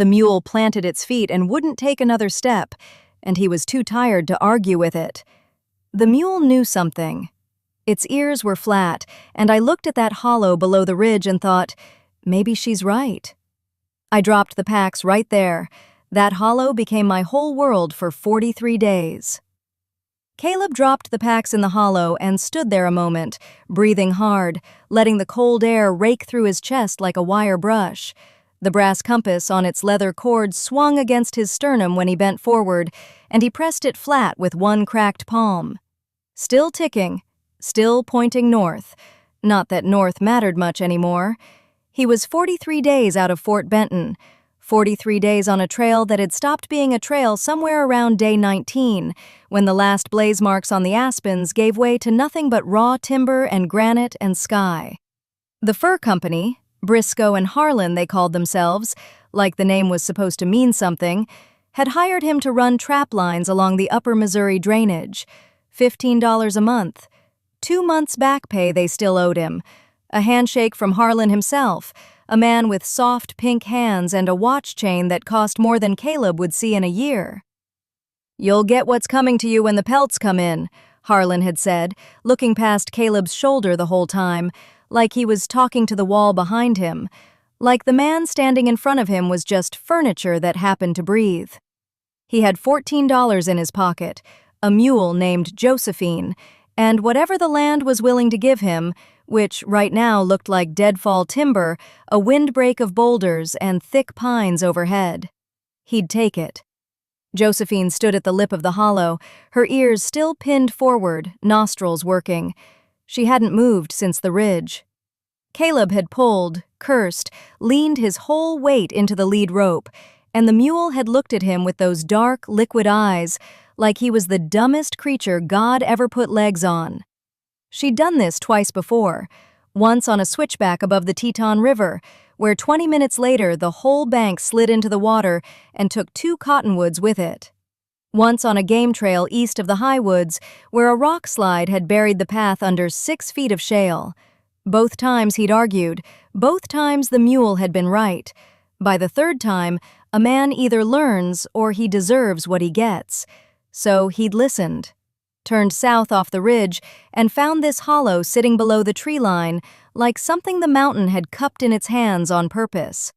The mule planted its feet and wouldn't take another step, and he was too tired to argue with it. The mule knew something. Its ears were flat, and I looked at that hollow below the ridge and thought, maybe she's right. I dropped the packs right there. That hollow became my whole world for 43 days. Caleb dropped the packs in the hollow and stood there a moment, breathing hard, letting the cold air rake through his chest like a wire brush. The brass compass on its leather cord swung against his sternum when he bent forward, and he pressed it flat with one cracked palm. Still ticking, still pointing north. Not that north mattered much anymore. He was 43 days out of Fort Benton, 43 days on a trail that had stopped being a trail somewhere around day 19, when the last blaze marks on the aspens gave way to nothing but raw timber and granite and sky. The fur company, Briscoe and Harlan they called themselves, like the name was supposed to mean something, had hired him to run trap lines along the upper Missouri drainage. $15 a month. 2 months back pay they still owed him. A handshake from Harlan himself, a man with soft pink hands and a watch chain that cost more than Caleb would see in a year. "You'll get what's coming to you when the pelts come in," Harlan had said, looking past Caleb's shoulder the whole time, like he was talking to the wall behind him, like the man standing in front of him was just furniture that happened to breathe. He had $14 in his pocket, a mule named Josephine, and whatever the land was willing to give him, which right now looked like deadfall timber, a windbreak of boulders, and thick pines overhead. He'd take it. Josephine stood at the lip of the hollow, her ears still pinned forward, nostrils working. She hadn't moved since the ridge. Caleb had pulled, cursed, leaned his whole weight into the lead rope, and the mule had looked at him with those dark, liquid eyes, like he was the dumbest creature God ever put legs on. She'd done this twice before, once on a switchback above the Teton River, where 20 minutes later the whole bank slid into the water and took 2 cottonwoods with it. Once on a game trail east of the high woods, where a rock slide had buried the path under 6 feet of shale. Both times he'd argued, both times the mule had been right. By the third time, a man either learns or he deserves what he gets. So he'd listened, turned south off the ridge, and found this hollow sitting below the tree line, like something the mountain had cupped in its hands on purpose.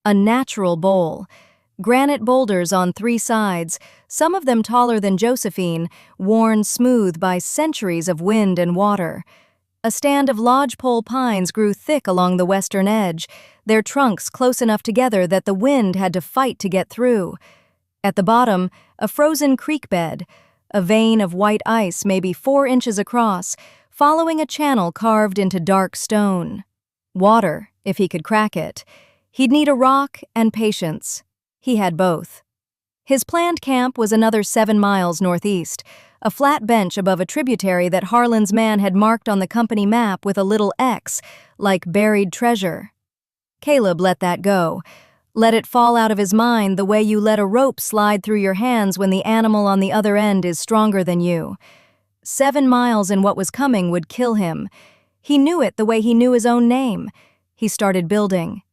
A natural bowl. Granite boulders on 3 sides, some of them taller than Josephine, worn smooth by centuries of wind and water. A stand of lodgepole pines grew thick along the western edge, their trunks close enough together that the wind had to fight to get through. At the bottom, a frozen creek bed, a vein of white ice maybe 4 inches across, following a channel carved into dark stone. Water, if he could crack it. He'd need a rock and patience. He had both. His planned camp was another 7 miles northeast, a flat bench above a tributary that Harlan's man had marked on the company map with a little X, like buried treasure. Caleb let that go. Let it fall out of his mind the way you let a rope slide through your hands when the animal on the other end is stronger than you. 7 miles in what was coming would kill him. He knew it the way he knew his own name. He started building.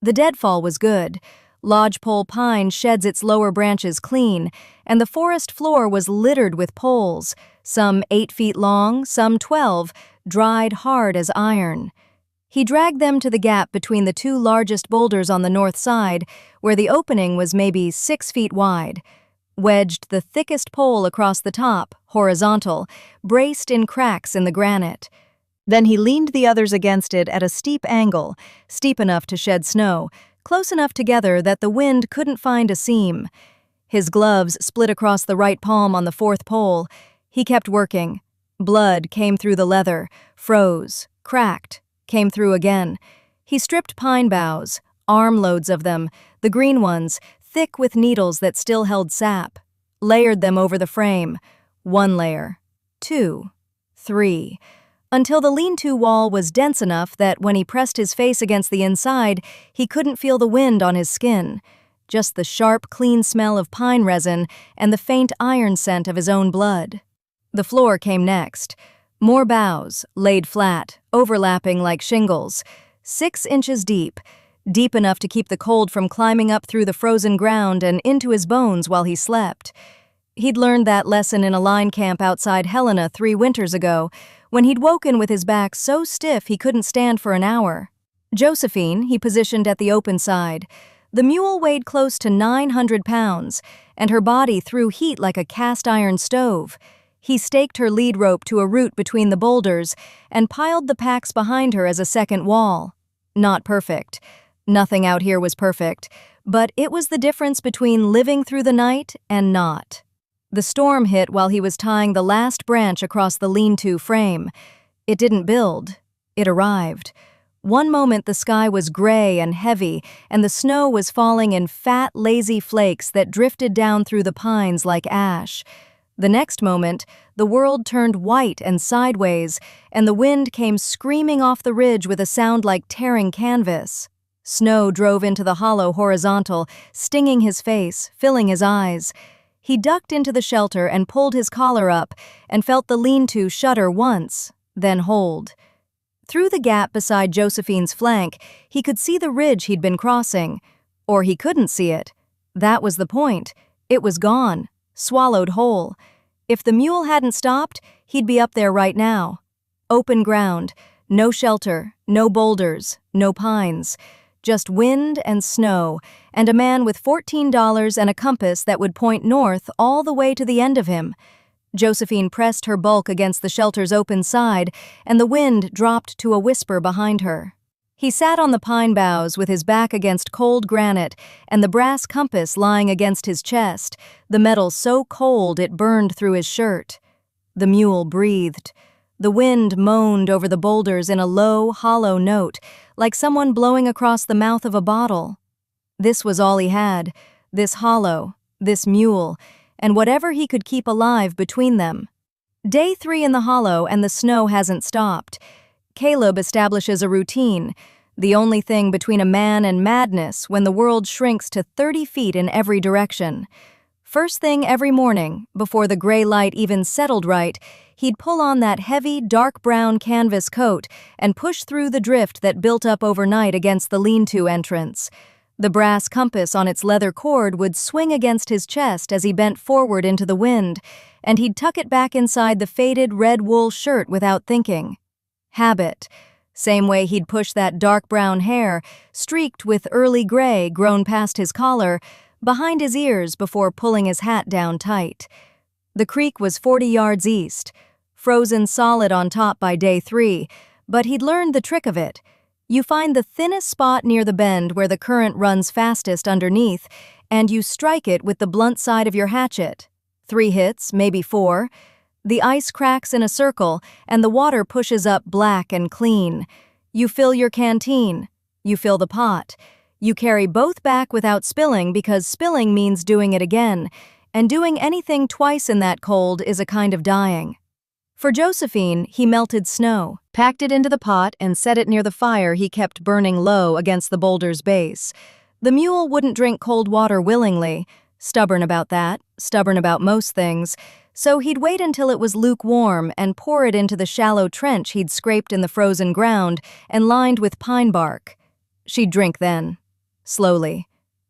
The deadfall was good. Lodgepole pine sheds its lower branches clean, and the forest floor was littered with poles, some 8 feet long, some 12, dried hard as iron. He dragged them to the gap between the 2 largest boulders on the north side, where the opening was maybe 6 feet wide, wedged the thickest pole across the top, horizontal, braced in cracks in the granite. Then he leaned the others against it at a steep angle, steep enough to shed snow, close enough together that the wind couldn't find a seam. His gloves split across the right palm on the 4th pole. He kept working. Blood came through the leather, froze, cracked, came through again. He stripped pine boughs, armloads of them, the green ones, thick with needles that still held sap, layered them over the frame. 1 layer, 2, 3, until the lean-to wall was dense enough that when he pressed his face against the inside, he couldn't feel the wind on his skin, just the sharp, clean smell of pine resin and the faint iron scent of his own blood. The floor came next. More boughs, laid flat, overlapping like shingles, 6 inches deep, deep enough to keep the cold from climbing up through the frozen ground and into his bones while he slept. He'd learned that lesson in a line camp outside Helena 3 winters ago, when he'd woken with his back so stiff he couldn't stand for an hour. Josephine, he positioned at the open side. The mule weighed close to 900 pounds, and her body threw heat like a cast-iron stove. He staked her lead rope to a root between the boulders and piled the packs behind her as a second wall. Not perfect. Nothing out here was perfect, but it was the difference between living through the night and not. The storm hit while he was tying the last branch across the lean-to frame. It didn't build. It arrived. One moment the sky was gray and heavy, and the snow was falling in fat, lazy flakes that drifted down through the pines like ash. The next moment, the world turned white and sideways, and the wind came screaming off the ridge with a sound like tearing canvas. Snow drove into the hollow horizontal, stinging his face, filling his eyes. He ducked into the shelter and pulled his collar up and felt the lean-to shudder once, then hold. Through the gap beside Josephine's flank, he could see the ridge he'd been crossing. Or he couldn't see it. That was the point. It was gone, swallowed whole. If the mule hadn't stopped, he'd be up there right now. Open ground, no shelter, no boulders, no pines. Just wind and snow, and a man with $14 and a compass that would point north all the way to the end of him. Josephine pressed her bulk against the shelter's open side, and the wind dropped to a whisper behind her. He sat on the pine boughs with his back against cold granite and the brass compass lying against his chest, the metal so cold it burned through his shirt. The mule breathed. The wind moaned over the boulders in a low, hollow note, like someone blowing across the mouth of a bottle. This was all he had, this hollow, this mule, and whatever he could keep alive between them. Day 3 in the hollow, and the snow hasn't stopped. Caleb establishes a routine, the only thing between a man and madness when the world shrinks to 30 feet in every direction. First thing every morning, before the gray light even settled right, he'd pull on that heavy, dark brown canvas coat and push through the drift that built up overnight against the lean-to entrance. The brass compass on its leather cord would swing against his chest as he bent forward into the wind, and he'd tuck it back inside the faded red wool shirt without thinking. Habit. Same way he'd push that dark brown hair, streaked with early gray grown past his collar, behind his ears before pulling his hat down tight. The creek was 40 yards east, frozen solid on top by day 3, but he'd learned the trick of it. You find the thinnest spot near the bend where the current runs fastest underneath, and you strike it with the blunt side of your hatchet. 3 hits, maybe 4. The ice cracks in a circle, and the water pushes up black and clean. You fill your canteen. You fill the pot. You carry both back without spilling because spilling means doing it again, and doing anything twice in that cold is a kind of dying. For Josephine, he melted snow, packed it into the pot, and set it near the fire he kept burning low against the boulder's base. The mule wouldn't drink cold water willingly, stubborn about that, stubborn about most things, so he'd wait until it was lukewarm and pour it into the shallow trench he'd scraped in the frozen ground and lined with pine bark. She'd drink then, slowly,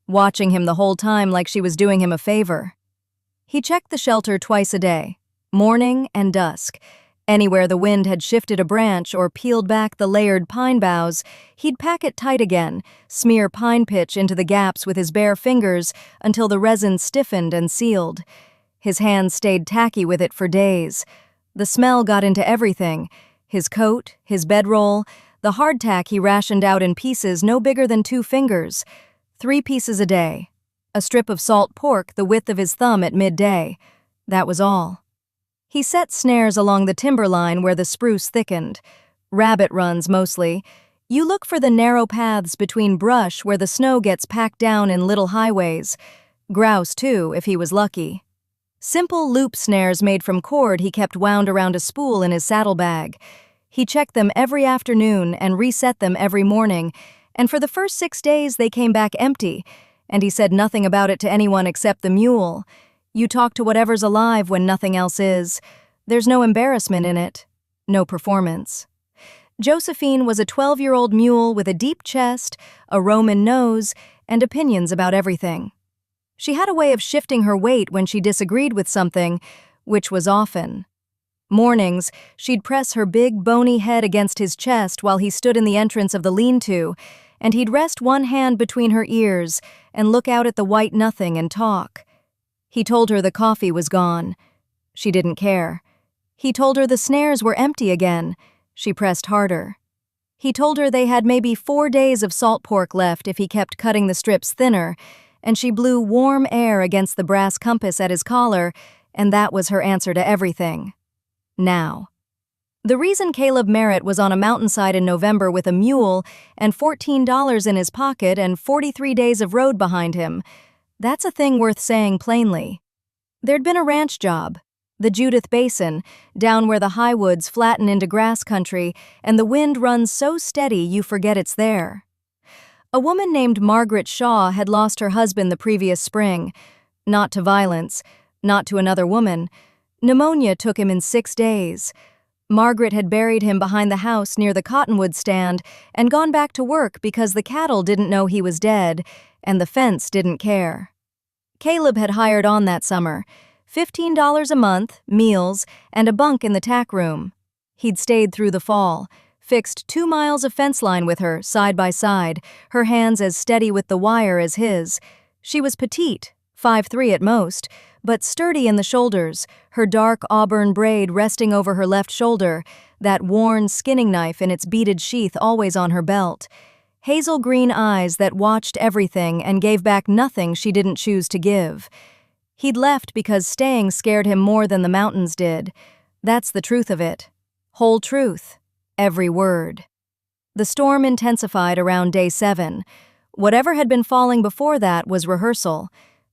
watching him the whole time like she was doing him a favor. He checked the shelter twice a day, morning and dusk. Anywhere the wind had shifted a branch or peeled back the layered pine boughs, he'd pack it tight again, smear pine pitch into the gaps with his bare fingers until the resin stiffened and sealed. His hands stayed tacky with it for days. The smell got into everything, his coat, his bedroll, the hardtack he rationed out in pieces no bigger than 2 fingers, 3 pieces a day, a strip of salt pork the width of his thumb at midday. That was all. He set snares along the timberline where the spruce thickened. Rabbit runs mostly. You look for the narrow paths between brush where the snow gets packed down in little highways. Grouse, too, if he was lucky. Simple loop snares made from cord he kept wound around a spool in his saddlebag. He checked them every afternoon and reset them every morning, and for the first 6 days they came back empty, and he said nothing about it to anyone except the mule. You talk to whatever's alive when nothing else is. There's no embarrassment in it, no performance. Josephine was a 12-year-old mule with a deep chest, a Roman nose, and opinions about everything. She had a way of shifting her weight when she disagreed with something, which was often. Mornings, she'd press her big, bony head against his chest while he stood in the entrance of the lean-to, and he'd rest one hand between her ears and look out at the white nothing and talk. He told her the coffee was gone. She didn't care. He told her the snares were empty again. She pressed harder. He told her they had maybe 4 days of salt pork left if he kept cutting the strips thinner, and she blew warm air against the brass compass at his collar, and that was her answer to everything. Now. The reason Caleb Merritt was on a mountainside in November with a mule and $14 in his pocket and 43 days of road behind him, that's a thing worth saying plainly. There'd been a ranch job, the Judith Basin, down where the high woods flatten into grass country and the wind runs so steady you forget it's there. A woman named Margaret Shaw had lost her husband the previous spring, not to violence, not to another woman. Pneumonia took him in 6 days. Margaret had buried him behind the house near the cottonwood stand and gone back to work because the cattle didn't know he was dead and the fence didn't care. Caleb had hired on that summer, $15 a month, meals, and a bunk in the tack room. He'd stayed through the fall, fixed 2 miles of fence line with her, side by side, her hands as steady with the wire as his. She was petite, 5'3" at most, but sturdy in the shoulders, her dark auburn braid resting over her left shoulder, that worn skinning knife in its beaded sheath always on her belt. Hazel green eyes that watched everything and gave back nothing she didn't choose to give. He'd left because staying scared him more than the mountains did. That's the truth of it. Whole truth. Every word. The storm intensified around day 7. Whatever had been falling before that was rehearsal.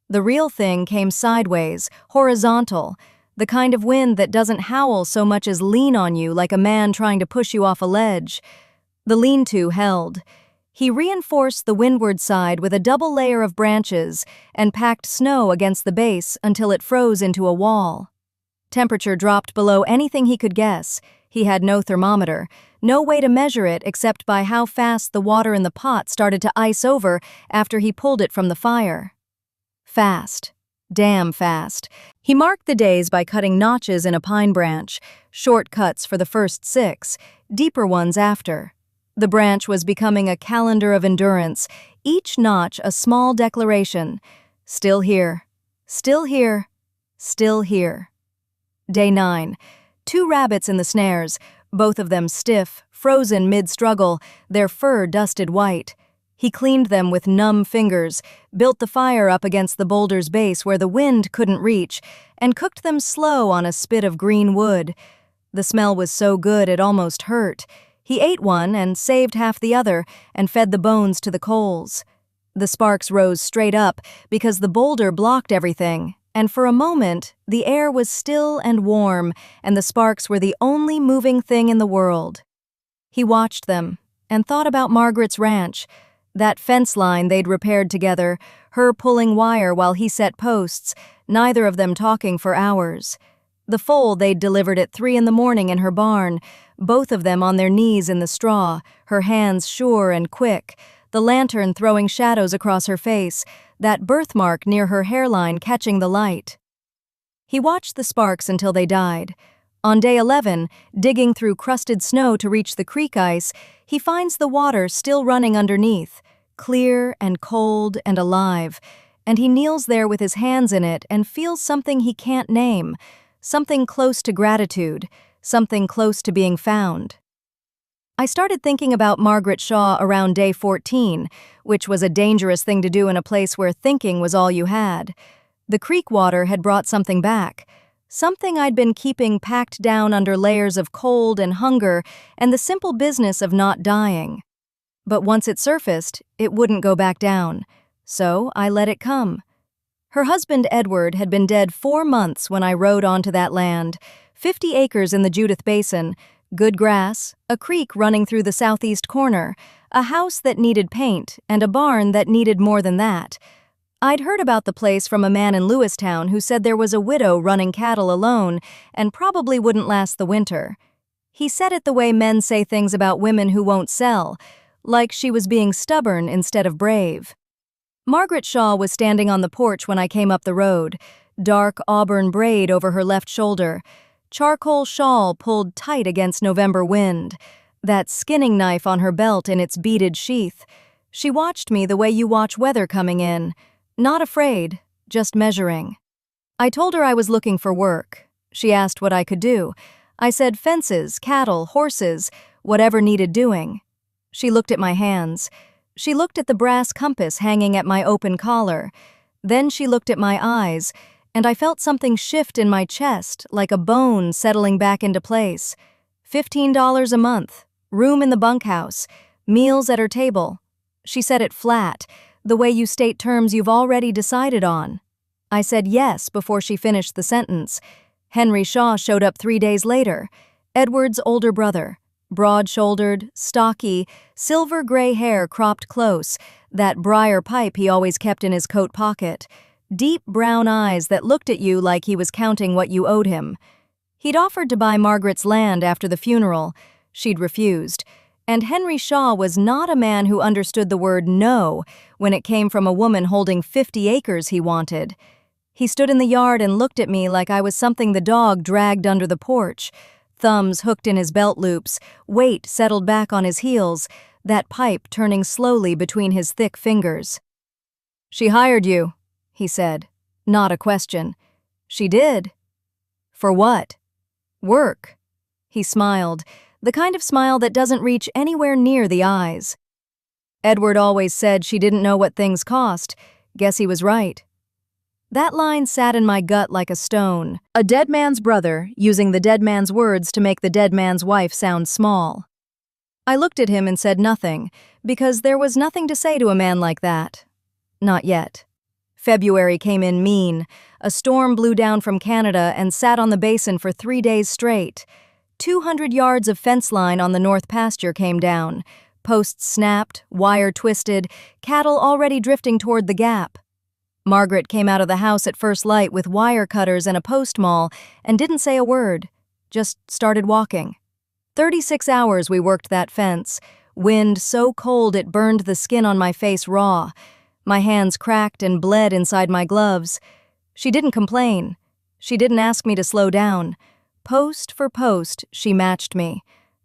The real thing came sideways, horizontal, the kind of wind that doesn't howl so much as lean on you like a man trying to push you off a ledge. The lean-to held. He reinforced the windward side with a double layer of branches and packed snow against the base until it froze into a wall. Temperature dropped below anything he could guess. He had no thermometer, no way to measure it except by how fast the water in the pot started to ice over after he pulled it from the fire. Fast. Damn fast. He marked the days by cutting notches in a pine branch, short cuts for the first 6, deeper ones after. The branch was becoming a calendar of endurance, each notch a small declaration. Still here. Still here. Still here. Day 9. 2 rabbits in the snares, both of them stiff, frozen mid-struggle, their fur dusted white. He cleaned them with numb fingers, built the fire up against the boulder's base where the wind couldn't reach, and cooked them slow on a spit of green wood. The smell was so good it almost hurt. He ate one and saved half the other and fed the bones to the coals. The sparks rose straight up because the boulder blocked everything, and for a moment the air was still and warm and the sparks were the only moving thing in the world. He watched them and thought about Margaret's ranch, that fence line they'd repaired together, her pulling wire while he set posts, neither of them talking for hours. The foal they'd delivered at 3 in the morning in her barn, both of them on their knees in the straw, her hands sure and quick, the lantern throwing shadows across her face, that birthmark near her hairline catching the light. He watched the sparks until they died. On day 11, digging through crusted snow to reach the creek ice, he finds the water still running underneath, clear and cold and alive, and he kneels there with his hands in it and feels something he can't name, something close to gratitude, something close to being found. I started thinking about Margaret Shaw around day 14, which was a dangerous thing to do in a place where thinking was all you had. The creek water had brought something back, something I'd been keeping packed down under layers of cold and hunger and the simple business of not dying. But once it surfaced, it wouldn't go back down, so I let it come. Her husband Edward had been dead 4 months when I rode onto that land, 50 acres in the Judith Basin, good grass, a creek running through the southeast corner, a house that needed paint, and a barn that needed more than that. I'd heard about the place from a man in Lewistown who said there was a widow running cattle alone and probably wouldn't last the winter. He said it the way men say things about women who won't sell, like she was being stubborn instead of brave. Margaret Shaw was standing on the porch when I came up the road, dark auburn braid over her left shoulder, charcoal shawl pulled tight against November wind, that skinning knife on her belt in its beaded sheath. She watched me the way you watch weather coming in, not afraid, just measuring. I told her I was looking for work. She asked what I could do. I said fences, cattle, horses, whatever needed doing. She looked at my hands. She looked at the brass compass hanging at my open collar. Then she looked at my eyes, and I felt something shift in my chest, like a bone settling back into place. $15 a month, room in the bunkhouse, meals at her table. She said it flat, the way you state terms you've already decided on. I said yes before she finished the sentence. Henry Shaw showed up 3 days later, Edward's older brother. Broad-shouldered, stocky, silver-gray hair cropped close, that briar pipe he always kept in his coat pocket, deep brown eyes that looked at you like he was counting what you owed him. He'd offered to buy Margaret's land after the funeral. She'd refused. And Henry Shaw was not a man who understood the word no when it came from a woman holding 50 acres he wanted. He stood in the yard and looked at me like I was something the dog dragged under the porch. Thumbs hooked in his belt loops, weight settled back on his heels, that pipe turning slowly between his thick fingers. "She hired you," he said. Not a question. "She did." "For what?" "Work." He smiled, the kind of smile that doesn't reach anywhere near the eyes. "Edward always said she didn't know what things cost. Guess he was right." That line sat in my gut like a stone. A dead man's brother using the dead man's words to make the dead man's wife sound small. I looked at him and said nothing, because there was nothing to say to a man like that. Not yet. February came in mean. A storm blew down from Canada and sat on the basin for 3 days straight. 200 yards of fence line on the north pasture came down. Posts snapped, wire twisted, cattle already drifting toward the gap. Margaret came out of the house at first light with wire cutters and a post maul and didn't say a word, just started walking. 36 hours we worked that fence, wind so cold it burned the skin on my face raw. My hands cracked and bled inside my gloves. She didn't complain. She didn't ask me to slow down. Post for post, she matched me.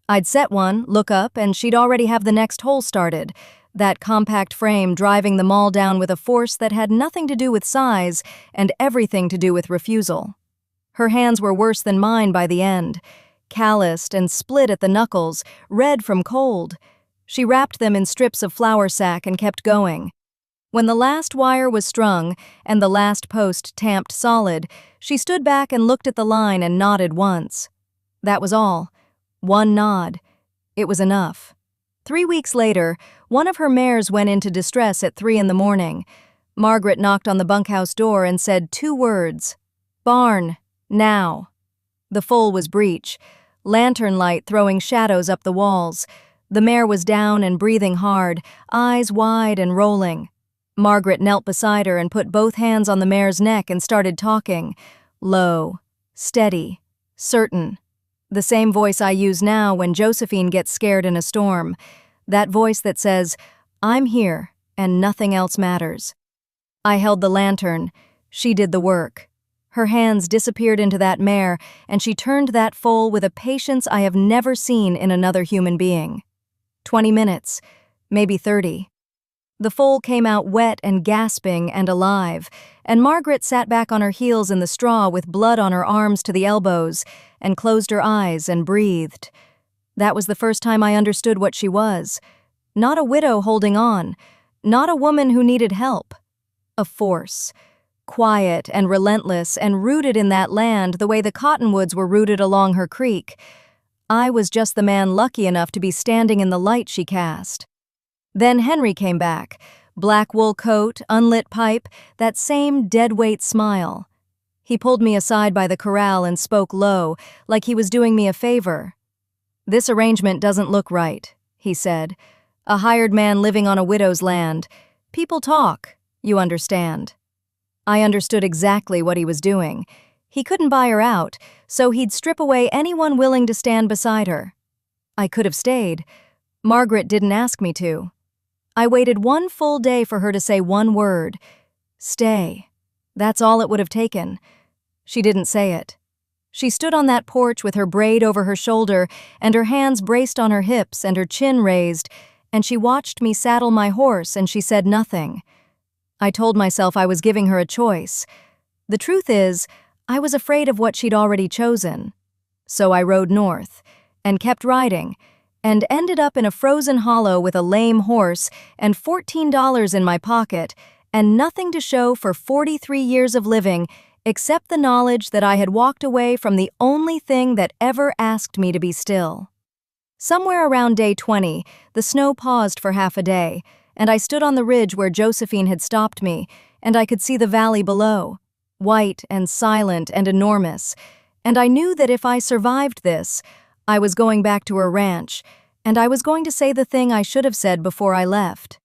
I'd set one, look up, and she'd already have the next hole started. That compact frame driving the maul down with a force that had nothing to do with size and everything to do with refusal. Her hands were worse than mine by the end, calloused and split at the knuckles, red from cold. She wrapped them in strips of flour sack and kept going. When the last wire was strung and the last post tamped solid, she stood back and looked at the line and nodded once. That was all. One nod. It was enough. 3 weeks later, one of her mares went into distress at 3 a.m. Margaret knocked on the bunkhouse door and said 2 words. "Barn, now." The foal was breech, lantern light throwing shadows up the walls. The mare was down and breathing hard, eyes wide and rolling. Margaret knelt beside her and put both hands on the mare's neck and started talking. Low, steady, certain. The same voice I use now when Josephine gets scared in a storm. That voice that says, "I'm here, and nothing else matters." I held the lantern. She did the work. Her hands disappeared into that mare, and she turned that foal with a patience I have never seen in another human being. 20 minutes, maybe 30. The foal came out wet and gasping and alive, and Margaret sat back on her heels in the straw with blood on her arms to the elbows and closed her eyes and breathed. That was the first time I understood what she was. Not a widow holding on, not a woman who needed help. A force, quiet and relentless and rooted in that land the way the cottonwoods were rooted along her creek. I was just the man lucky enough to be standing in the light she cast. Then Henry came back, black wool coat, unlit pipe, that same dead-weight smile. He pulled me aside by the corral and spoke low, like he was doing me a favor. "This arrangement doesn't look right," he said. "A hired man living on a widow's land. People talk, you understand." I understood exactly what he was doing. He couldn't buy her out, so he'd strip away anyone willing to stand beside her. I could have stayed. Margaret didn't ask me to. I waited one full day for her to say one word. Stay. That's all it would have taken. She didn't say it. She stood on that porch with her braid over her shoulder and her hands braced on her hips and her chin raised, and she watched me saddle my horse and she said nothing. I told myself I was giving her a choice. The truth is, I was afraid of what she'd already chosen. So I rode north, and kept riding, and ended up in a frozen hollow with a lame horse and $14 in my pocket, and nothing to show for 43 years of living except the knowledge that I had walked away from the only thing that ever asked me to be still. Somewhere around day 20, the snow paused for half a day, and I stood on the ridge where Josephine had stopped me, and I could see the valley below, white and silent and enormous, and I knew that if I survived this, I was going back to her ranch, and I was going to say the thing I should have said before I left.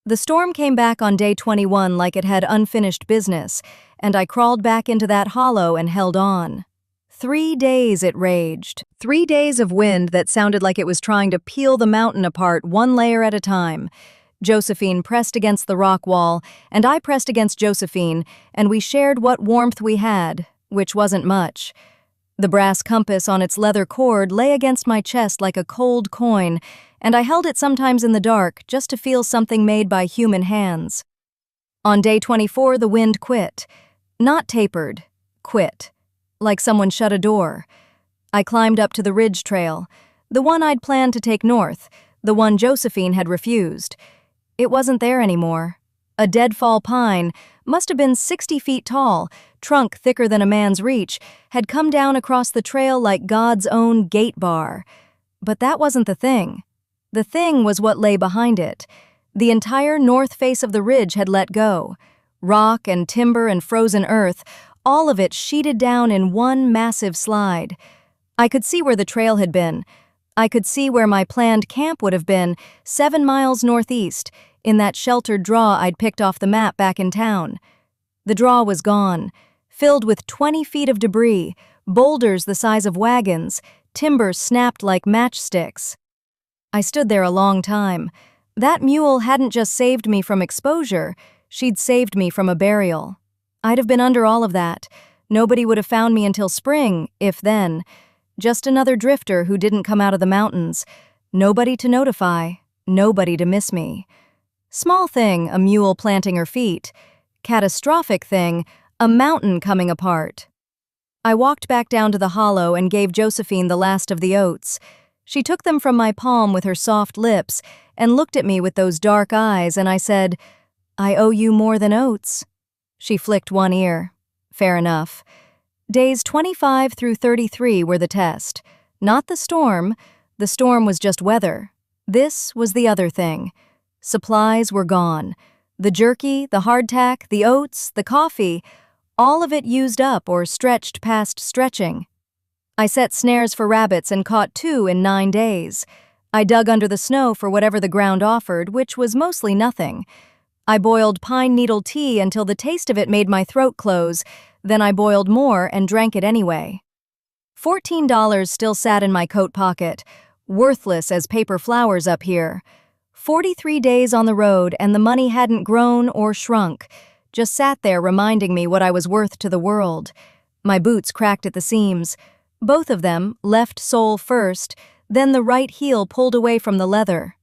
The storm came back on day 21 like it had unfinished business, and I crawled back into that hollow and held on. 3 days it raged. 3 days of wind that sounded like it was trying to peel the mountain apart one layer at a time. Josephine pressed against the rock wall, and I pressed against Josephine, and we shared what warmth we had, which wasn't much. The brass compass on its leather cord lay against my chest like a cold coin, and I held it sometimes in the dark just to feel something made by human hands. On day 24, the wind quit. Not tapered, quit. Like someone shut a door. I climbed up to the ridge trail, the one I'd planned to take north, the one Josephine had refused. It wasn't there anymore. A deadfall pine, must have been 60 feet tall, trunk thicker than a man's reach, had come down across the trail like God's own gate bar. But that wasn't the thing. The thing was what lay behind it. The entire north face of the ridge had let go. Rock and timber and frozen earth, all of it sheeted down in one massive slide. I could see where the trail had been. I could see where my planned camp would have been, 7 miles northeast, in that sheltered draw I'd picked off the map back in town. The draw was gone, filled with 20 feet of debris, boulders the size of wagons, timber snapped like matchsticks. I stood there a long time. That mule hadn't just saved me from exposure, she'd saved me from a burial. I'd have been under all of that. Nobody would have found me until spring, if then. Just another drifter who didn't come out of the mountains. Nobody to notify, nobody to miss me. Small thing, a mule planting her feet. Catastrophic thing, a mountain coming apart. I walked back down to the hollow and gave Josephine the last of the oats. She took them from my palm with her soft lips and looked at me with those dark eyes, and I said, "I owe you more than oats." She flicked one ear. Fair enough. Days 25 through 33 were the test. Not the storm. The storm was just weather. This was the other thing. Supplies were gone. The jerky, the hardtack, the oats, the coffee, all of it used up or stretched past stretching. I set snares for rabbits and caught 2 in 9 days. I dug under the snow for whatever the ground offered, which was mostly nothing. I boiled pine needle tea until the taste of it made my throat close, then I boiled more and drank it anyway. $14 still sat in my coat pocket, worthless as paper flowers up here. 43 days on the road and the money hadn't grown or shrunk, just sat there reminding me what I was worth to the world. My boots cracked at the seams. Both of them, left sole first, then the right heel pulled away from the leather.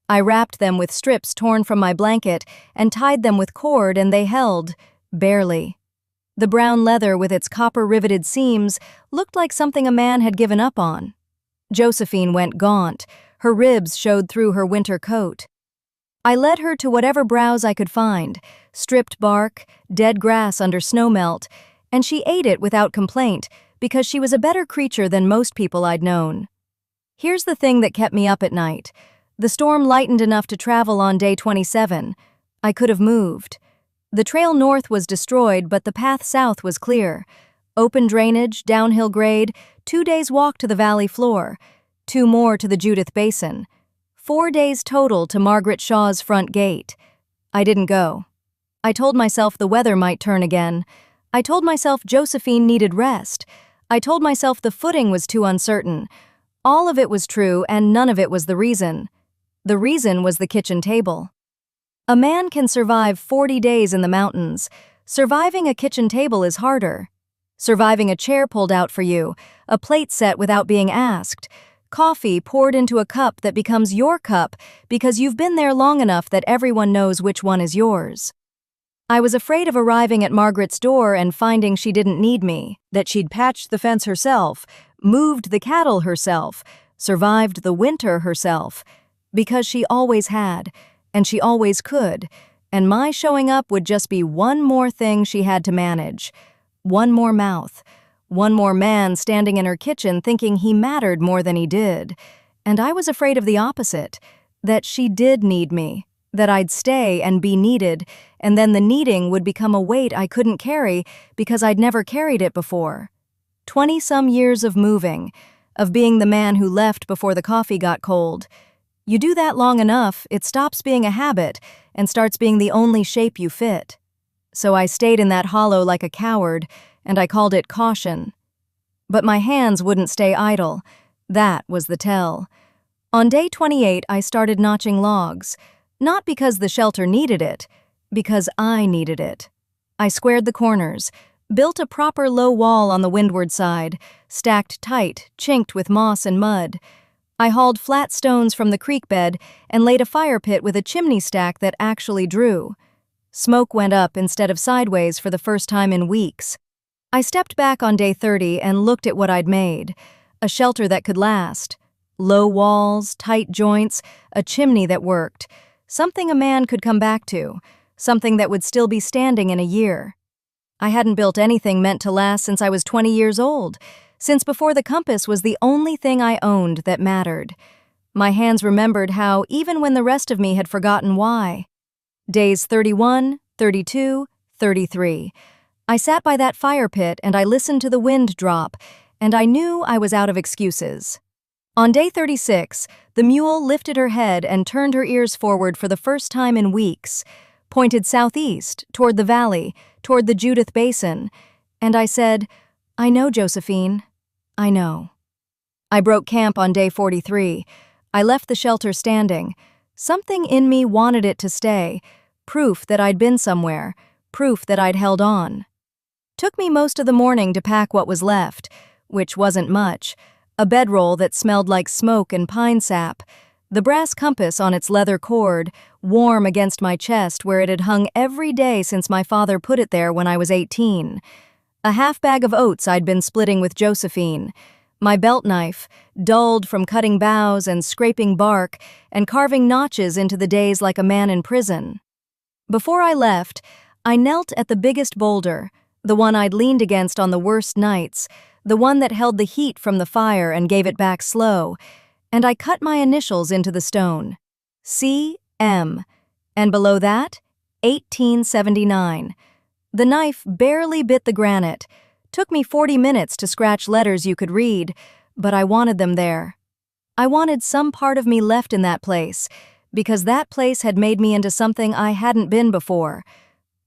I wrapped them with strips torn from my blanket and tied them with cord, and they held, barely. The brown leather with its copper-riveted seams looked like something a man had given up on. Josephine went gaunt. Her ribs showed through her winter coat. I led her to whatever browse I could find, stripped bark, dead grass under snowmelt, and she ate it without complaint because she was a better creature than most people I'd known. Here's the thing that kept me up at night. The storm lightened enough to travel on day 27. I could have moved. The trail north was destroyed, but the path south was clear. Open drainage, downhill grade, 2 days' walk to the valley floor, 2 more to the Judith Basin. 4 days total to Margaret Shaw's front gate. I didn't go. I told myself the weather might turn again. I told myself Josephine needed rest. I told myself the footing was too uncertain. All of it was true, and none of it was the reason. The reason was the kitchen table. A man can survive 40 days in the mountains. Surviving a kitchen table is harder. Surviving a chair pulled out for you, a plate set without being asked, coffee poured into a cup that becomes your cup because you've been there long enough that everyone knows which one is yours. I was afraid of arriving at Margaret's door and finding she didn't need me, that she'd patched the fence herself, moved the cattle herself, survived the winter herself, because she always had, and she always could, and my showing up would just be one more thing she had to manage. One more mouth, one more man standing in her kitchen thinking he mattered more than he did. And I was afraid of the opposite, that she did need me, that I'd stay and be needed, and then the needing would become a weight I couldn't carry because I'd never carried it before. 20-some years of moving, of being the man who left before the coffee got cold. You do that long enough, it stops being a habit and starts being the only shape you fit. So I stayed in that hollow like a coward, and I called it caution. But my hands wouldn't stay idle. That was the tell. On day 28, I started notching logs, not because the shelter needed it, because I needed it. I squared the corners, built a proper low wall on the windward side, stacked tight, chinked with moss and mud. I hauled flat stones from the creek bed and laid a fire pit with a chimney stack that actually drew. Smoke went up instead of sideways for the first time in weeks. I stepped back on day 30 and looked at what I'd made. A shelter that could last. Low walls, tight joints, a chimney that worked. Something a man could come back to. Something that would still be standing in a year. I hadn't built anything meant to last since I was 20 years old, since before the compass was the only thing I owned that mattered. My hands remembered how, even when the rest of me had forgotten why. Days 31, 32, 33. I sat by that fire pit and I listened to the wind drop, and I knew I was out of excuses. On day 36, the mule lifted her head and turned her ears forward for the first time in weeks, pointed southeast, toward the valley, toward the Judith Basin, and I said, "I know, Josephine. I know." I broke camp on day 43. I left the shelter standing. Something in me wanted it to stay, proof that I'd been somewhere, proof that I'd held on. Took me most of the morning to pack what was left, which wasn't much, a bedroll that smelled like smoke and pine sap, the brass compass on its leather cord, warm against my chest where it had hung every day since my father put it there when I was 18, a half bag of oats I'd been splitting with Josephine, my belt knife, dulled from cutting boughs and scraping bark and carving notches into the days like a man in prison. Before I left, I knelt at the biggest boulder, the one I'd leaned against on the worst nights, the one that held the heat from the fire and gave it back slow, and I cut my initials into the stone. C.M. And below that, 1879. The knife barely bit the granite. Took me 40 minutes to scratch letters you could read, but I wanted them there. I wanted some part of me left in that place, because that place had made me into something I hadn't been before.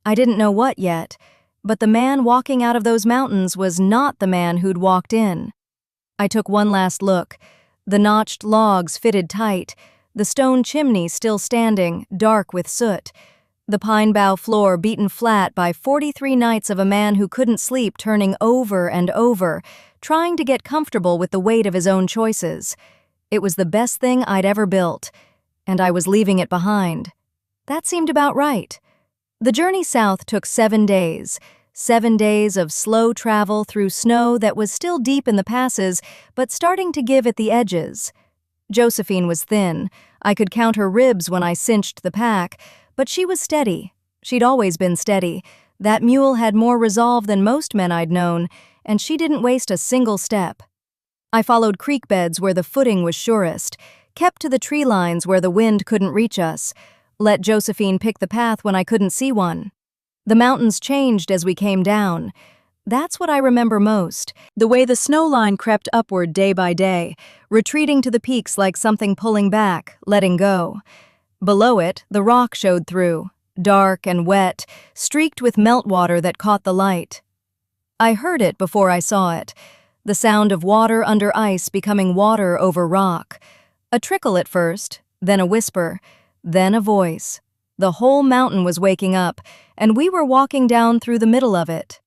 I didn't know what yet, but the man walking out of those mountains was not the man who'd walked in. I took one last look. The notched logs fitted tight, the stone chimney still standing, dark with soot, the pine bough floor beaten flat by 43 nights of a man who couldn't sleep turning over and over, trying to get comfortable with the weight of his own choices. It was the best thing I'd ever built, and I was leaving it behind. That seemed about right. The journey south took 7 days. 7 days of slow travel through snow that was still deep in the passes, but starting to give at the edges. Josephine was thin. I could count her ribs when I cinched the pack, but she was steady. She'd always been steady. That mule had more resolve than most men I'd known, and she didn't waste a single step. I followed creek beds where the footing was surest, kept to the tree lines where the wind couldn't reach us, let Josephine pick the path when I couldn't see one. The mountains changed as we came down. That's what I remember most, the way the snow line crept upward day by day, retreating to the peaks like something pulling back, letting go. Below it, the rock showed through, dark and wet, streaked with meltwater that caught the light. I heard it before I saw it. The sound of water under ice becoming water over rock. A trickle at first, then a whisper, then a voice. The whole mountain was waking up, and we were walking down through the middle of it.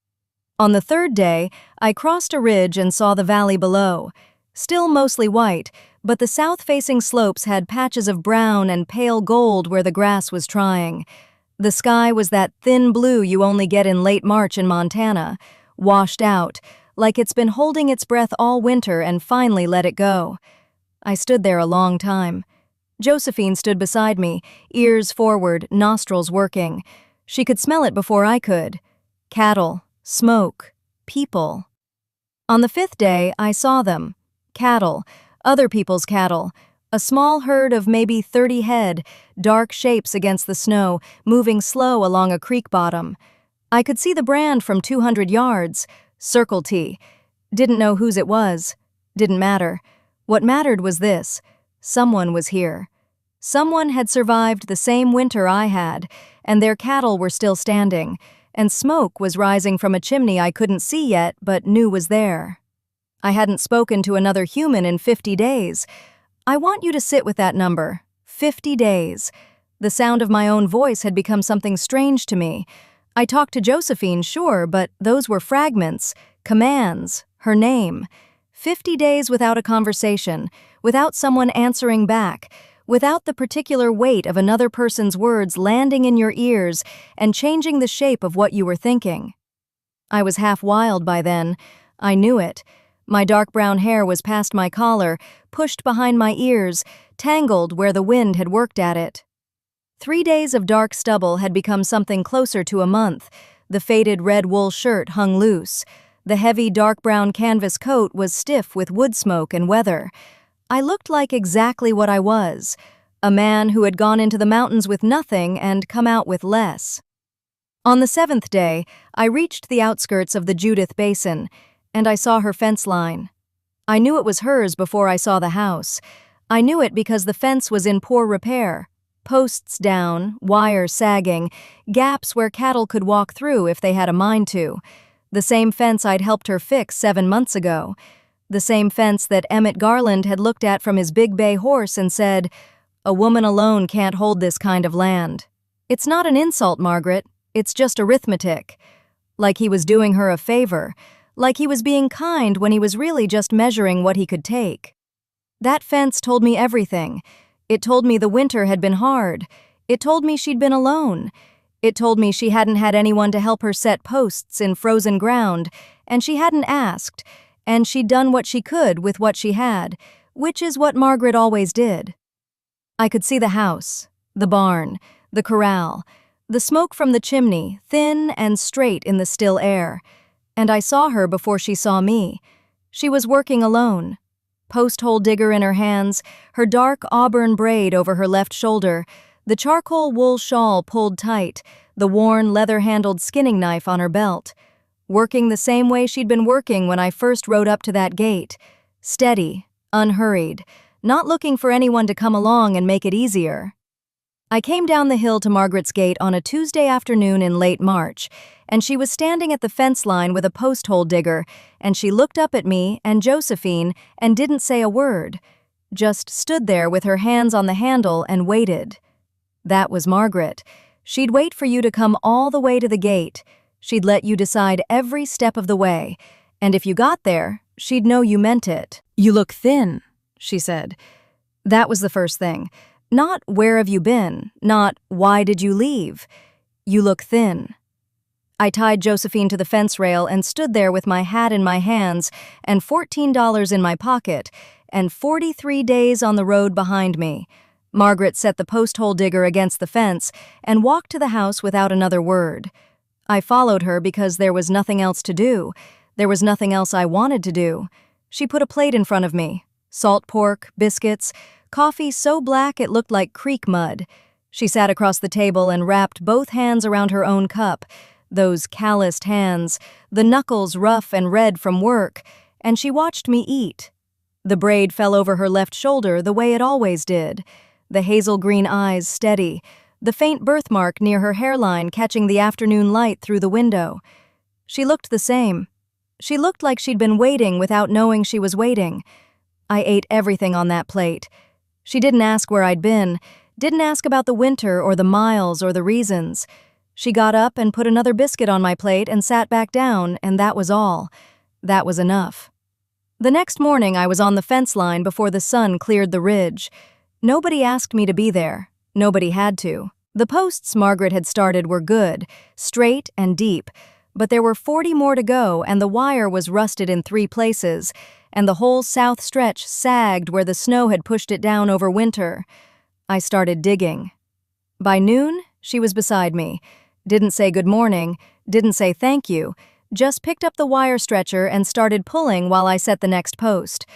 On the third day, I crossed a ridge and saw the valley below. Still mostly white, but the south-facing slopes had patches of brown and pale gold where the grass was trying. The sky was that thin blue you only get in late March in Montana, washed out, like it's been holding its breath all winter and finally let it go. I stood there a long time. Josephine stood beside me, ears forward, nostrils working. She could smell it before I could. Cattle, smoke, people. On the fifth day, I saw them. Cattle, other people's cattle. A small herd of maybe 30 head, dark shapes against the snow, moving slow along a creek bottom. I could see the brand from 200 yards, Circle T. Didn't know whose it was. Didn't matter. What mattered was this. Someone was here. Someone had survived the same winter I had, and their cattle were still standing, and smoke was rising from a chimney I couldn't see yet but knew was there. I hadn't spoken to another human in 50 days. I want you to sit with that number. 50 days. The sound of my own voice had become something strange to me. I talked to Josephine, sure, but those were fragments, commands, her name. 50 days without a conversation, without someone answering back, without the particular weight of another person's words landing in your ears and changing the shape of what you were thinking. I was half wild by then. I knew it. My dark brown hair was past my collar, pushed behind my ears, tangled where the wind had worked at it. 3 days of dark stubble had become something closer to a month. The faded red wool shirt hung loose. The heavy dark brown canvas coat was stiff with wood smoke and weather. I looked like exactly what I was, a man who had gone into the mountains with nothing and come out with less. On the 7th day, I reached the outskirts of the Judith Basin, and I saw her fence line. I knew it was hers before I saw the house. I knew it because the fence was in poor repair. Posts down, wire sagging, gaps where cattle could walk through if they had a mind to. The same fence I'd helped her fix 7 months ago. The same fence that Emmett Garland had looked at from his big bay horse and said, "A woman alone can't hold this kind of land." It's not an insult, Margaret. It's just arithmetic. Like he was doing her a favor. Like he was being kind when he was really just measuring what he could take. That fence told me everything. It told me the winter had been hard. It told me she'd been alone. It told me she hadn't had anyone to help her set posts in frozen ground, and she hadn't asked, and she'd done what she could with what she had, which is what Margaret always did. I could see the house, the barn, the corral, the smoke from the chimney, thin and straight in the still air, and I saw her before she saw me. She was working alone. Post-hole digger in her hands, her dark auburn braid over her left shoulder, the charcoal wool shawl pulled tight, the worn leather-handled skinning knife on her belt. Working the same way she'd been working when I first rode up to that gate. Steady, unhurried, not looking for anyone to come along and make it easier. I came down the hill to Margaret's gate on a Tuesday afternoon in late March, and she was standing at the fence line with a post-hole digger, and she looked up at me and Josephine and didn't say a word, just stood there with her hands on the handle and waited. That was Margaret. She'd wait for you to come all the way to the gate. She'd let you decide every step of the way, and if you got there, she'd know you meant it. "You look thin," she said. That was the first thing. Not "where have you been?" Not "why did you leave?" "You look thin." I tied Josephine to the fence rail and stood there with my hat in my hands and $14 in my pocket and 43 days on the road behind me. Margaret set the post-hole digger against the fence and walked to the house without another word. I followed her because there was nothing else to do. There was nothing else I wanted to do. She put a plate in front of me. Salt pork, biscuits, coffee so black it looked like creek mud. She sat across the table and wrapped both hands around her own cup, those calloused hands, the knuckles rough and red from work, and she watched me eat. The braid fell over her left shoulder the way it always did, the hazel green eyes steady, the faint birthmark near her hairline catching the afternoon light through the window. She looked the same, She looked like she'd been waiting without knowing she was waiting. I ate everything on that plate. She didn't ask where I'd been, didn't ask about the winter or the miles or the reasons. She got up and put another biscuit on my plate and sat back down, and that was all. That was enough. The next morning I was on the fence line before the sun cleared the ridge. Nobody asked me to be there. Nobody had to. The posts Margaret had started were good, straight and deep, but there were 40 more to go, and the wire was rusted in 3 places, and the whole south stretch sagged where the snow had pushed it down over winter. I started digging. By noon, she was beside me. Didn't say good morning, didn't say thank you, just picked up the wire stretcher and started pulling while I set the next post.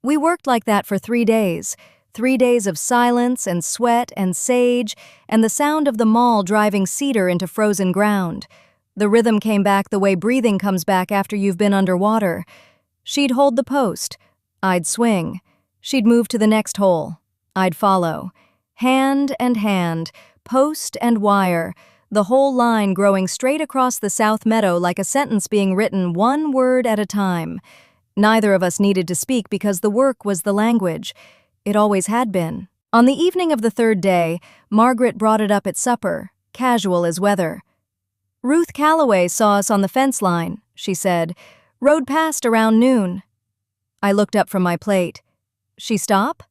We worked like that for 3 days. 3 days of silence and sweat and sage and the sound of the maul driving cedar into frozen ground. The rhythm came back the way breathing comes back after you've been underwater. She'd hold the post. I'd swing. She'd move to the next hole. I'd follow. Hand and hand, post and wire, the whole line growing straight across the south meadow like a sentence being written 1 word at a time. Neither of us needed to speak because the work was the language. It always had been. On the evening of the 3rd day, Margaret brought it up at supper, casual as weather. "Ruth Calloway saw us on the fence line," she said. "Rode past around noon." I looked up from my plate. "She stop?"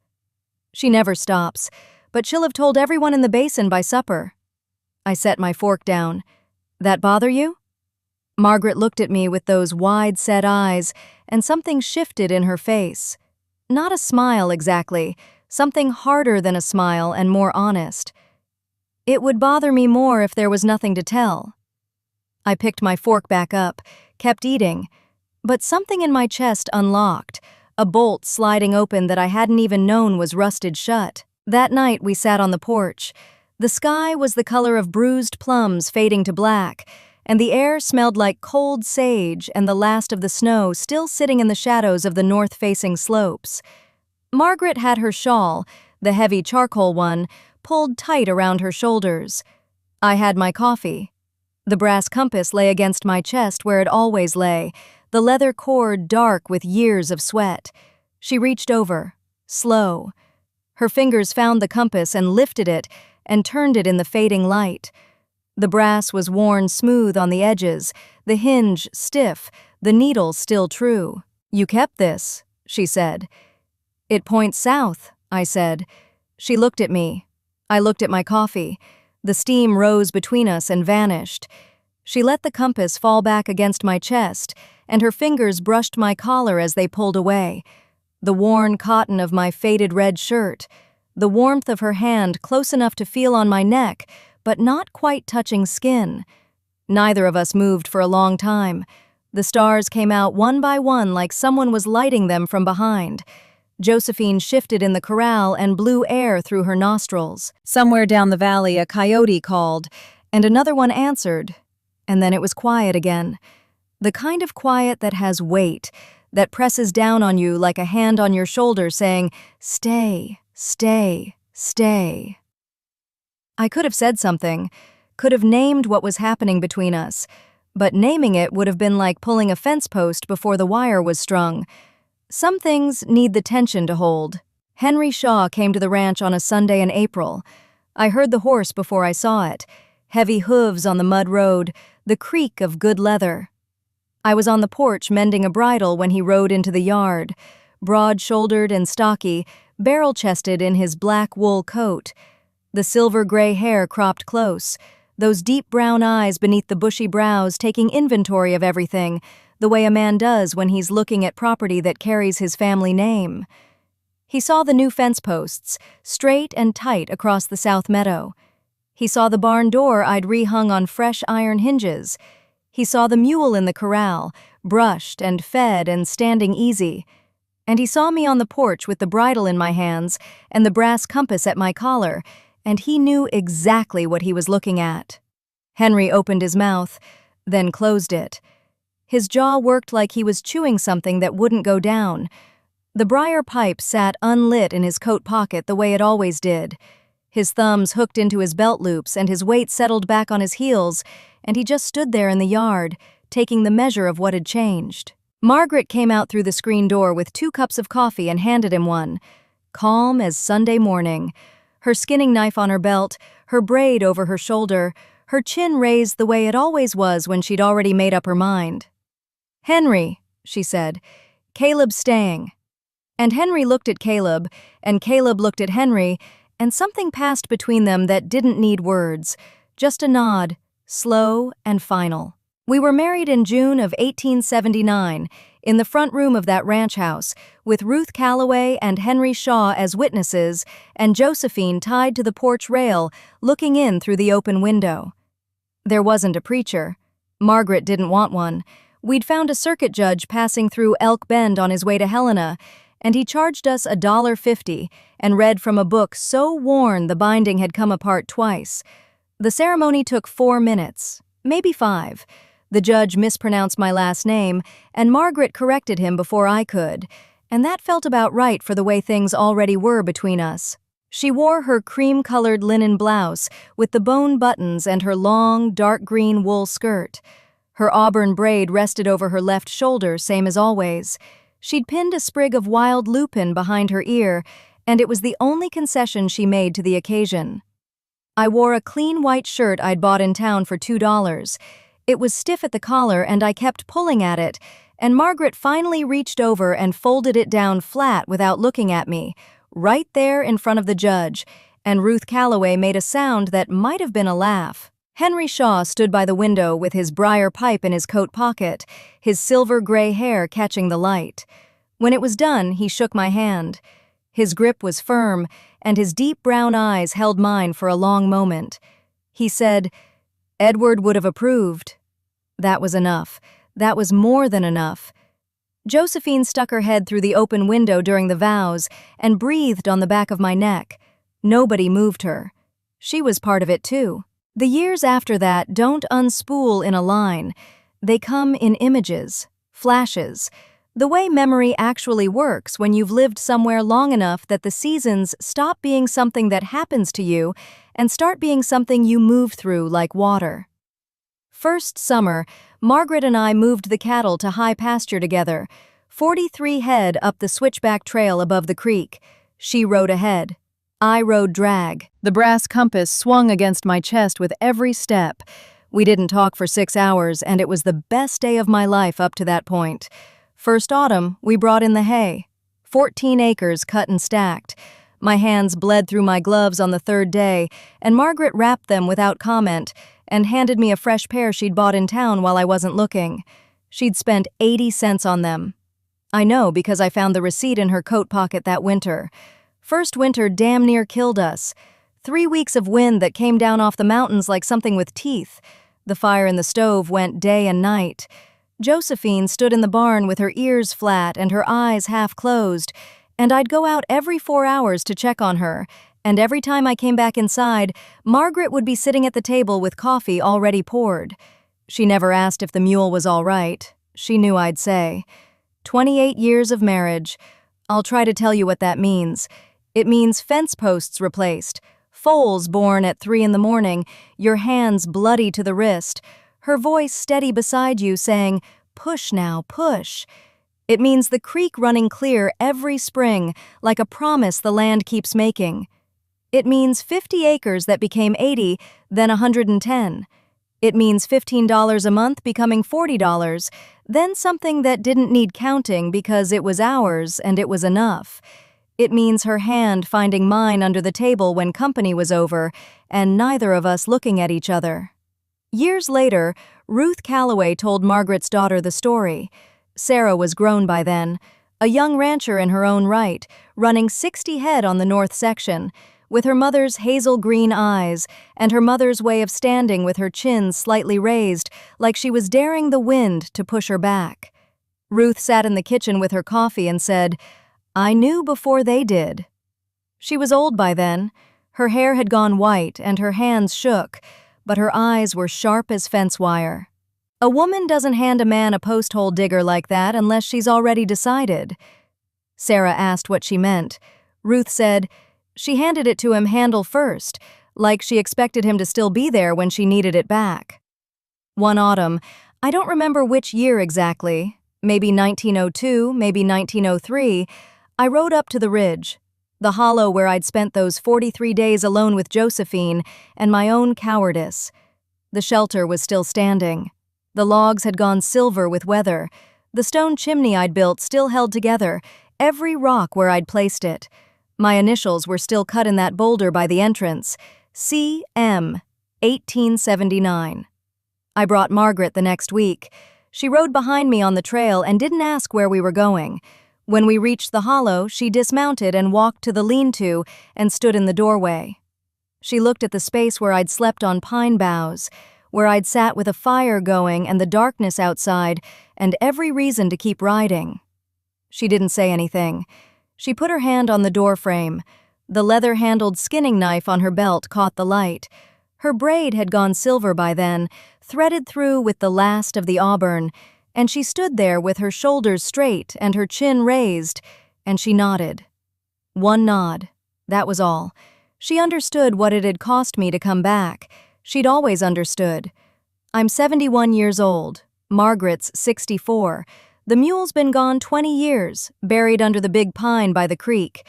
She never stops, but she'll have told everyone in the basin by supper. I set my fork down. "That bother you?" Margaret looked at me with those wide-set eyes, and something shifted in her face. Not a smile exactly, something harder than a smile and more honest. "It would bother me more if there was nothing to tell." I picked my fork back up, kept eating, but something in my chest unlocked, a bolt sliding open that I hadn't even known was rusted shut. That night we sat on the porch. The sky was the color of bruised plums fading to black, and the air smelled like cold sage and the last of the snow still sitting in the shadows of the north-facing slopes. Margaret had her shawl, the heavy charcoal one, pulled tight around her shoulders. I had my coffee. The brass compass lay against my chest where it always lay, the leather cord dark with years of sweat. She reached over, slow. Her fingers found the compass and lifted it and turned it in the fading light. The brass was worn smooth on the edges, the hinge stiff, the needle still true. "You kept this," she said. "It points south," I said. She looked at me. I looked at my coffee. The steam rose between us and vanished. She let the compass fall back against my chest, and her fingers brushed my collar as they pulled away. The worn cotton of my faded red shirt, the warmth of her hand close enough to feel on my neck, but not quite touching skin. Neither of us moved for a long time. The stars came out one by one like someone was lighting them from behind. Josephine shifted in the corral and blew air through her nostrils. Somewhere down the valley a coyote called, and another one answered, and then it was quiet again. The kind of quiet that has weight, that presses down on you like a hand on your shoulder saying, "Stay, stay, stay." I could have said something, could have named what was happening between us, but naming it would have been like pulling a fence post before the wire was strung. Some things need the tension to hold. Henry Shaw came to the ranch on a Sunday in April. I heard the horse before I saw it. Heavy hooves on the mud road, the creak of good leather. I was on the porch mending a bridle when he rode into the yard, broad-shouldered and stocky, barrel-chested in his black wool coat. The silver-gray hair cropped close, those deep brown eyes beneath the bushy brows taking inventory of everything, the way a man does when he's looking at property that carries his family name. He saw the new fence posts, straight and tight across the south meadow. He saw the barn door I'd rehung on fresh iron hinges. He saw the mule in the corral, brushed and fed and standing easy. And he saw me on the porch with the bridle in my hands and the brass compass at my collar, and he knew exactly what he was looking at. Henry opened his mouth, then closed it. His jaw worked like he was chewing something that wouldn't go down. The briar pipe sat unlit in his coat pocket the way it always did. His thumbs hooked into his belt loops and his weight settled back on his heels, and he just stood there in the yard, taking the measure of what had changed. Margaret came out through the screen door with 2 cups of coffee and handed him one. Calm as Sunday morning. Her skinning knife on her belt, her braid over her shoulder, her chin raised the way it always was when she'd already made up her mind. "Henry," she said, "Caleb's staying." And Henry looked at Caleb, and Caleb looked at Henry, and something passed between them that didn't need words, just a nod, slow and final. We were married in June of 1879, in the front room of that ranch house, with Ruth Calloway and Henry Shaw as witnesses, and Josephine tied to the porch rail, looking in through the open window. There wasn't a preacher. Margaret didn't want one. We'd found a circuit judge passing through Elk Bend on his way to Helena, and he charged us $1.50 and read from a book so worn the binding had come apart twice. The ceremony took 4 minutes, maybe 5. The judge mispronounced my last name, and Margaret corrected him before I could, and that felt about right for the way things already were between us. She wore her cream-colored linen blouse with the bone buttons and her long, dark green wool skirt. Her auburn braid rested over her left shoulder, same as always. She'd pinned a sprig of wild lupin behind her ear, and it was the only concession she made to the occasion. I wore a clean white shirt I'd bought in town for $2. It was stiff at the collar, and I kept pulling at it, and Margaret finally reached over and folded it down flat without looking at me, right there in front of the judge, and Ruth Calloway made a sound that might have been a laugh. Henry Shaw stood by the window with his briar pipe in his coat pocket, his silver-gray hair catching the light. When it was done, he shook my hand. His grip was firm, and his deep brown eyes held mine for a long moment. He said, "Edward would have approved." That was enough. That was more than enough. Josephine stuck her head through the open window during the vows and breathed on the back of my neck. Nobody moved her. She was part of it too. The years after that don't unspool in a line. They come in images, flashes. The way memory actually works when you've lived somewhere long enough that the seasons stop being something that happens to you and start being something you move through like water. First summer, Margaret and I moved the cattle to high pasture together, 43 head up the switchback trail above the creek. She rode ahead. I rode drag. The brass compass swung against my chest with every step. We didn't talk for 6 hours, and it was the best day of my life up to that point. First autumn, we brought in the hay. 14 acres cut and stacked. My hands bled through my gloves on the 3rd day, and Margaret wrapped them without comment and handed me a fresh pair she'd bought in town while I wasn't looking. She'd spent 80 cents on them. I know because I found the receipt in her coat pocket that winter. First winter damn near killed us. 3 weeks of wind that came down off the mountains like something with teeth. The fire in the stove went day and night. Josephine stood in the barn with her ears flat and her eyes half closed, and I'd go out every 4 hours to check on her, and every time I came back inside, Margaret would be sitting at the table with coffee already poured. She never asked if the mule was all right. She knew I'd say. 28 years of marriage. I'll try to tell you what that means. It means fence posts replaced, foals born at 3 in the morning, your hands bloody to the wrist, her voice steady beside you saying, "Push now, push." It means the creek running clear every spring, like a promise the land keeps making. It means 50 acres that became 80, then 110. It means $15 a month becoming $40, then something that didn't need counting because it was ours and it was enough. It means her hand finding mine under the table when company was over, and neither of us looking at each other. Years later, Ruth Calloway told Margaret's daughter the story. Sarah was grown by then, a young rancher in her own right, running 60 head on the north section, with her mother's hazel green eyes and her mother's way of standing with her chin slightly raised, like she was daring the wind to push her back. Ruth sat in the kitchen with her coffee and said, "I knew before they did." She was old by then. Her hair had gone white and her hands shook, but her eyes were sharp as fence wire. A woman doesn't hand a man a post hole digger like that unless she's already decided. Sarah asked what she meant. Ruth said, she handed it to him handle first, like she expected him to still be there when she needed it back. One autumn, I don't remember which year exactly, Maybe 1902, maybe 1903, I rode up to the ridge, the hollow where I'd spent those 43 days alone with Josephine and my own cowardice. The shelter was still standing. The logs had gone silver with weather. The stone chimney I'd built still held together, every rock where I'd placed it. My initials were still cut in that boulder by the entrance, C.M., 1879. I brought Margaret the next week. She rode behind me on the trail and didn't ask where we were going. When we reached the hollow, she dismounted and walked to the lean-to and stood in the doorway. She looked at the space where I'd slept on pine boughs, where I'd sat with a fire going and the darkness outside, and every reason to keep riding. She didn't say anything. She put her hand on the doorframe. The leather-handled skinning knife on her belt caught the light. Her braid had gone silver by then, threaded through with the last of the auburn, and she stood there with her shoulders straight and her chin raised, and she nodded. One nod. That was all. She understood what it had cost me to come back. She'd always understood. I'm 71 years old. Margaret's 64. The mule's been gone 20 years, buried under the big pine by the creek.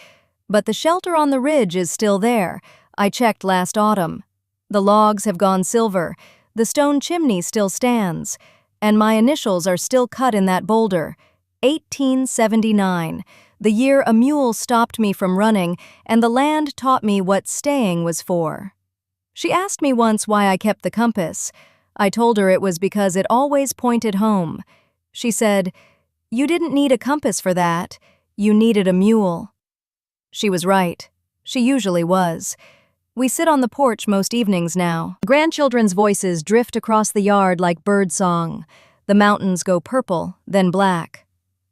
But the shelter on the ridge is still there. I checked last autumn. The logs have gone silver. The stone chimney still stands. And my initials are still cut in that boulder. 1879. The year a mule stopped me from running, and the land taught me what staying was for. She asked me once why I kept the compass. I told her it was because it always pointed home. She said, "You didn't need a compass for that. You needed a mule." She was right. She usually was. We sit on the porch most evenings now. Grandchildren's voices drift across the yard like birdsong. The mountains go purple, then black.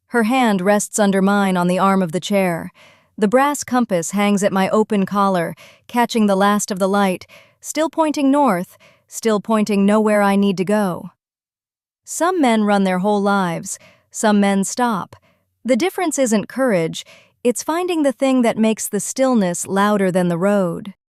Her hand rests under mine on the arm of the chair. The brass compass hangs at my open collar, catching the last of the light, still pointing north, still pointing nowhere I need to go. Some men run their whole lives. Some men stop. The difference isn't courage, it's finding the thing that makes the stillness louder than the road.